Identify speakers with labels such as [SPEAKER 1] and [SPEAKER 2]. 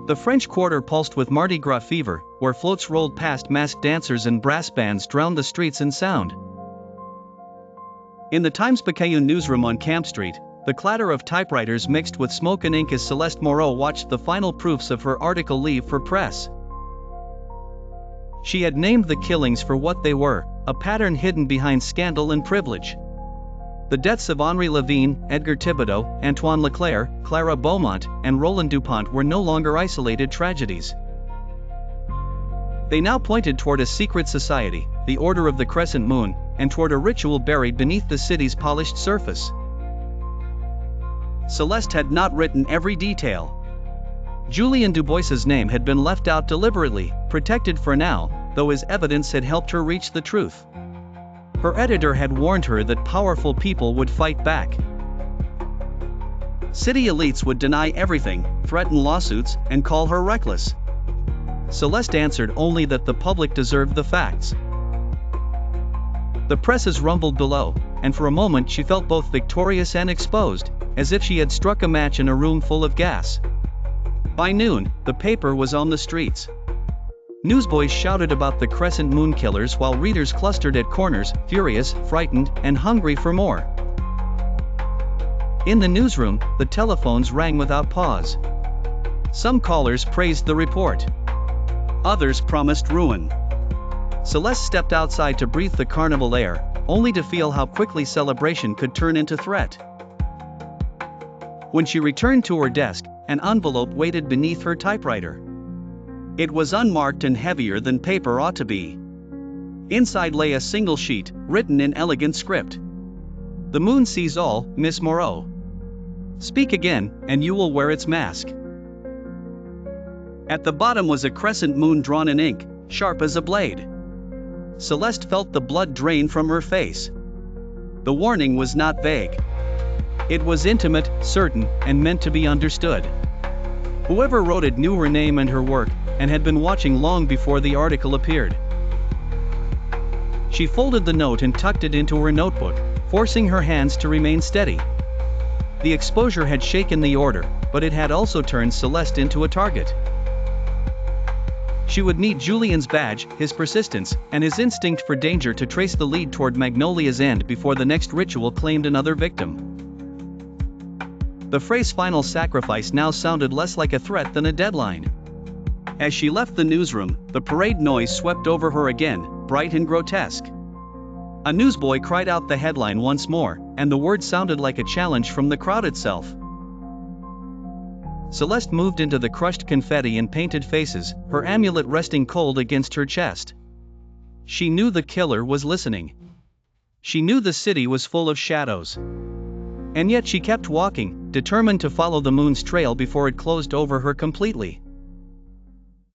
[SPEAKER 1] The French Quarter pulsed with Mardi Gras fever, where floats rolled past masked dancers and brass bands drowned the streets in sound. In the Times-Picayune newsroom on Camp Street, the clatter of typewriters mixed with smoke and ink as Celeste Moreau watched the final proofs of her article leave for press. She had named the killings for what they were, a pattern hidden behind scandal and privilege. The deaths of Henri Levine, Edgar Thibodeau, Antoine Leclerc, Clara Beaumont, and Roland Dupont were no longer isolated tragedies. They now pointed toward a secret society, the Order of the Crescent Moon, and toward a ritual buried beneath the city's polished surface. Celeste had not written every detail. Julien Dubois's name had been left out deliberately, protected for now, though his evidence had helped her reach the truth. Her editor had warned her that powerful people would fight back. City elites would deny everything, threaten lawsuits, and call her reckless. Celeste answered only that the public deserved the facts. The presses rumbled below, and for a moment she felt both victorious and exposed, as if she had struck a match in a room full of gas. By noon, the paper was on the streets. Newsboys shouted about the Crescent Moon Killers while readers clustered at corners, furious, frightened, and hungry for more. In the newsroom, the telephones rang without pause. Some callers praised the report. Others promised ruin. Celeste stepped outside to breathe the carnival air, only to feel how quickly celebration could turn into threat. When she returned to her desk, an envelope waited beneath her typewriter. It was unmarked and heavier than paper ought to be. Inside lay a single sheet, written in elegant script. "The moon sees all, Miss Moreau. Speak again, and you will wear its mask." At the bottom was a crescent moon drawn in ink, sharp as a blade. Celeste felt the blood drain from her face. The warning was not vague. It was intimate, certain, and meant to be understood. Whoever wrote it knew her name and her work, and had been watching long before the article appeared. She folded the note and tucked it into her notebook, forcing her hands to remain steady. The exposure had shaken the order, but it had also turned Celeste into a target. She would need Julien's badge, his persistence, and his instinct for danger to trace the lead toward Magnolia's end before the next ritual claimed another victim. The phrase "final sacrifice" now sounded less like a threat than a deadline. As she left the newsroom, the parade noise swept over her again, bright and grotesque. A newsboy cried out the headline once more, and the word sounded like a challenge from the crowd itself. Celeste moved into the crushed confetti and painted faces, her amulet resting cold against her chest. She knew the killer was listening. She knew the city was full of shadows. And yet she kept walking, determined to follow the moon's trail before it closed over her completely.